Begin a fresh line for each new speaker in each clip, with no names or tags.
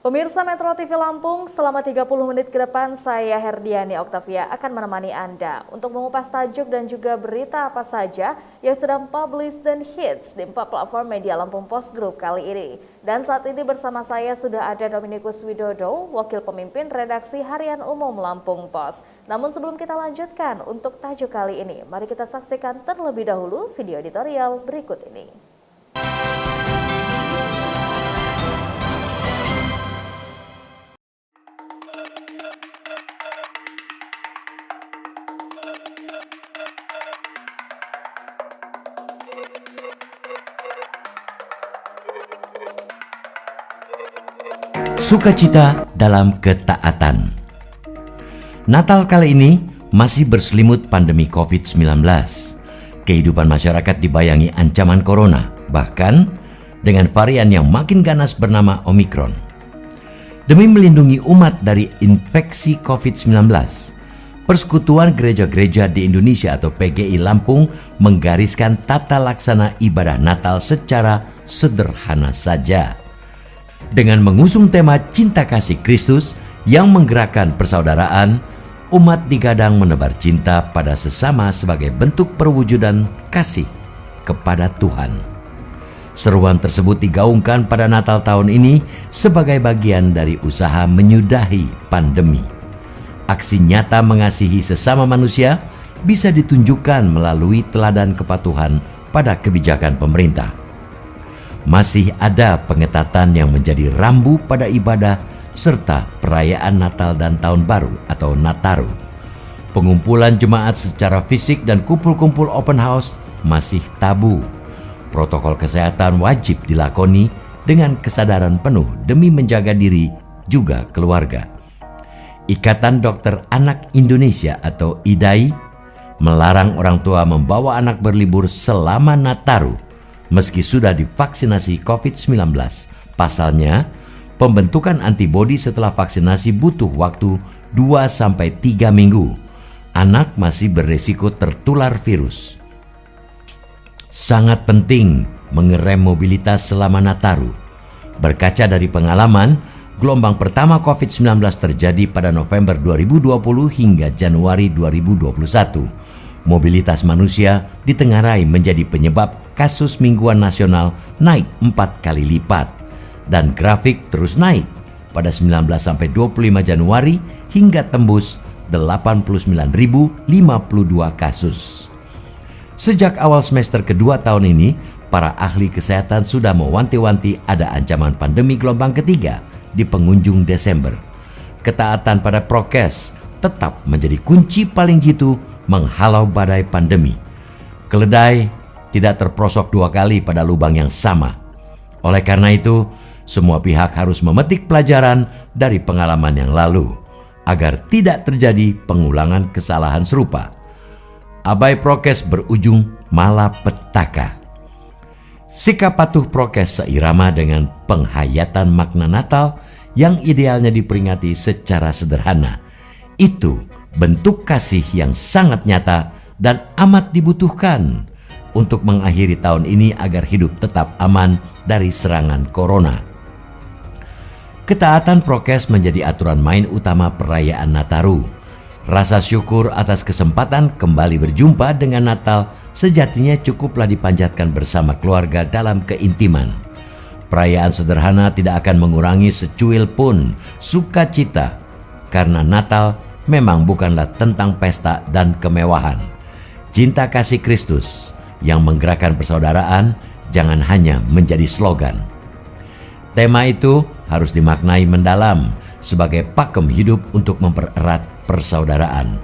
Pemirsa Metro TV Lampung, selama 30 menit ke depan saya Herdiani Oktavia akan menemani Anda untuk mengupas tajuk dan juga berita apa saja yang sedang publish dan hits di 4 platform media Lampung Post Group kali ini. Dan saat ini bersama saya sudah ada Dominikus Widodo, Wakil Pemimpin Redaksi Harian Umum Lampung Post. Namun sebelum kita lanjutkan untuk tajuk kali ini, mari kita saksikan terlebih dahulu video editorial berikut ini.
Sukacita dalam ketaatan. Natal kali ini masih berselimut pandemi COVID-19. Kehidupan masyarakat dibayangi ancaman corona, bahkan dengan varian yang makin ganas bernama Omikron. Demi melindungi umat dari infeksi COVID-19, Persekutuan Gereja-Gereja di Indonesia atau PGI Lampung menggariskan tata laksana ibadah Natal secara sederhana saja. Dengan mengusung tema cinta kasih Kristus yang menggerakkan persaudaraan, umat digadang menebar cinta pada sesama sebagai bentuk perwujudan kasih kepada Tuhan. Seruan tersebut digaungkan pada Natal tahun ini sebagai bagian dari usaha menyudahi pandemi. Aksi nyata mengasihi sesama manusia bisa ditunjukkan melalui teladan kepatuhan pada kebijakan pemerintah. Masih ada pengetatan yang menjadi rambu pada ibadah serta perayaan Natal dan Tahun Baru atau Nataru. Pengumpulan jemaat secara fisik dan kumpul-kumpul open house masih tabu. Protokol kesehatan wajib dilakoni dengan kesadaran penuh demi menjaga diri juga keluarga. Ikatan Dokter Anak Indonesia atau IDAI melarang orang tua membawa anak berlibur selama Nataru meski sudah divaksinasi COVID-19. Pasalnya, pembentukan antibodi setelah vaksinasi butuh waktu 2-3 minggu. Anak masih beresiko tertular virus. Sangat penting mengerem mobilitas selama Nataru. Berkaca dari pengalaman, gelombang pertama COVID-19 terjadi pada November 2020 hingga Januari 2021. Mobilitas manusia ditengarai menjadi penyebab kasus mingguan nasional naik 4 kali lipat dan grafik terus naik pada 19-25 Januari hingga tembus 89.052 kasus. Sejak awal semester kedua tahun ini, para ahli kesehatan sudah mewanti-wanti ada ancaman pandemi gelombang ketiga di penghujung Desember. Ketaatan pada prokes tetap menjadi kunci paling jitu menghalau badai pandemi. Keledai tidak terprosok 2 kali pada lubang yang sama. Oleh karena itu, semua pihak harus memetik pelajaran dari pengalaman yang lalu agar tidak terjadi pengulangan kesalahan serupa. Abai prokes berujung malapetaka. Sikap patuh prokes seirama dengan penghayatan makna Natal yang idealnya diperingati secara sederhana. Itu bentuk kasih yang sangat nyata dan amat dibutuhkan untuk mengakhiri tahun ini agar hidup tetap aman dari serangan corona. Ketaatan prokes menjadi aturan main utama perayaan Nataru. Rasa syukur atas kesempatan kembali berjumpa dengan Natal sejatinya cukuplah dipanjatkan bersama keluarga dalam keintiman. Perayaan sederhana tidak akan mengurangi secuil pun sukacita, karena Natal memang bukanlah tentang pesta dan kemewahan. Cinta kasih Kristus yang menggerakkan persaudaraan jangan hanya menjadi slogan. Tema itu harus dimaknai mendalam sebagai pakem hidup untuk mempererat persaudaraan.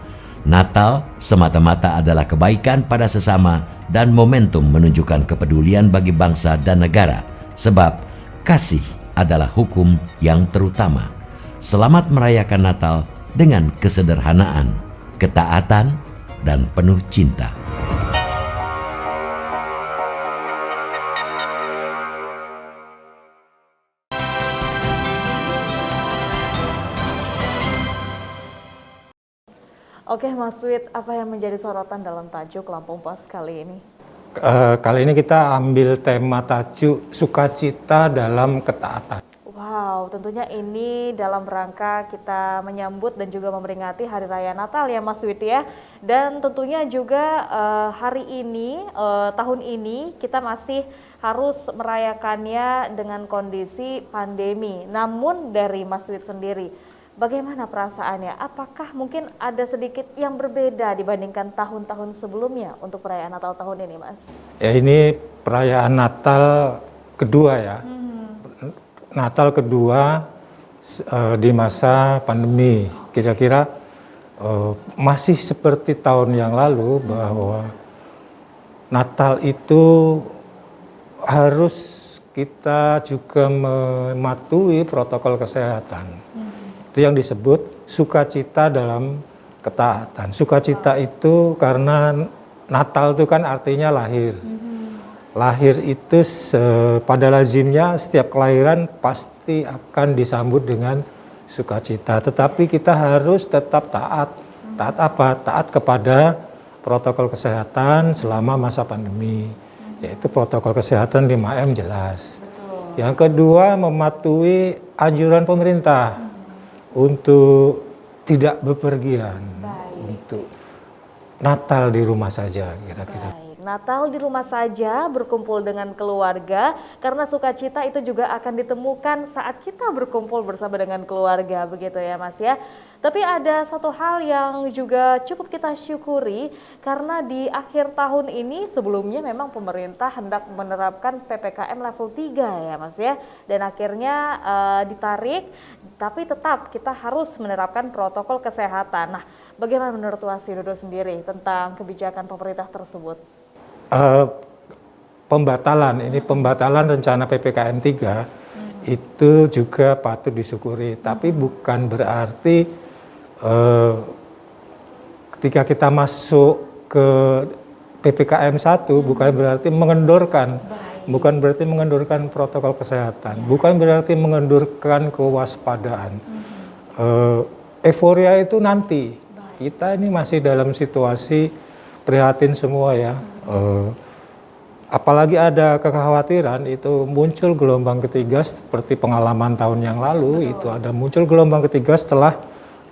Natal semata-mata adalah kebaikan pada sesama dan momentum menunjukkan kepedulian bagi bangsa dan negara, sebab kasih adalah hukum yang terutama. Selamat merayakan Natal dengan kesederhanaan, ketaatan, dan penuh cinta.
Oke Mas Wid, apa yang menjadi sorotan dalam tajuk Lampung Post kali ini?
Kali ini kita ambil tema tajuk sukacita dalam ketaatan.
Wow, Wow, tentunya ini dalam rangka kita menyambut dan juga memperingati Hari Raya Natal ya Mas Wit ya. Dan tentunya juga hari ini, tahun ini kita masih harus merayakannya dengan kondisi pandemi. Namun dari Mas Wit sendiri, bagaimana perasaannya? Apakah mungkin ada sedikit yang berbeda dibandingkan tahun-tahun sebelumnya untuk perayaan Natal tahun ini Mas?
Ya ini perayaan Natal kedua ya. Natal kedua di masa pandemi. Kira-kira masih seperti tahun yang lalu bahwa Natal itu harus kita juga mematuhi protokol kesehatan. Itu yang disebut sukacita dalam ketaatan. Sukacita itu karena Natal itu kan artinya lahir. Lahir itu pada lazimnya setiap kelahiran pasti akan disambut dengan sukacita. Tetapi kita harus tetap taat. Taat apa? Taat kepada protokol kesehatan selama masa pandemi. Yaitu protokol kesehatan 5M jelas.
Betul.
Yang kedua, mematuhi anjuran pemerintah untuk tidak bepergian. Untuk Natal di rumah saja kira-kira.
Natal di rumah saja, berkumpul dengan keluarga, karena sukacita itu juga akan ditemukan saat kita berkumpul bersama dengan keluarga, begitu ya Mas ya. Tapi ada satu hal yang juga cukup kita syukuri, karena di akhir tahun ini sebelumnya memang pemerintah hendak menerapkan PPKM level 3 ya Mas ya. Dan akhirnya ditarik, tapi tetap kita harus menerapkan protokol kesehatan. Nah, bagaimana menurut Mas Widodo sendiri tentang kebijakan pemerintah tersebut? Pembatalan rencana PPKM 3 itu juga patut disyukuri, tapi bukan berarti ketika kita masuk ke PPKM 1 bukan berarti mengendorkan protokol kesehatan, bukan berarti mengendorkan kewaspadaan. Euforia itu nanti. Kita ini masih dalam situasi prihatin semua ya. Apalagi ada kekhawatiran itu muncul gelombang ketiga seperti pengalaman tahun yang lalu. Itu ada muncul gelombang ketiga setelah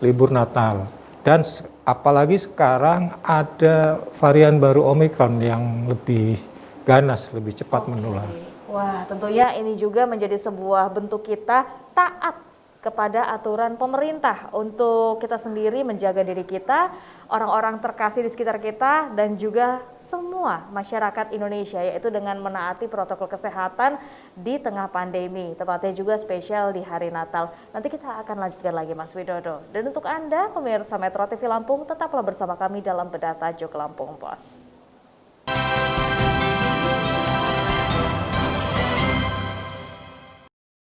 libur Natal. Dan apalagi sekarang ada varian baru Omicron yang lebih ganas, lebih cepat menular. Wah, tentunya ini juga menjadi sebuah bentuk kita taat kepada aturan pemerintah untuk kita sendiri menjaga diri kita, orang-orang terkasih di sekitar kita, dan juga semua masyarakat Indonesia, yaitu dengan menaati protokol kesehatan di tengah pandemi, tepatnya juga spesial di hari Natal. Nanti kita akan lanjutkan lagi Mas Widodo. Dan untuk Anda, pemirsa Metro TV Lampung, tetaplah bersama kami dalam Bedah Tajuk Lampung Pos.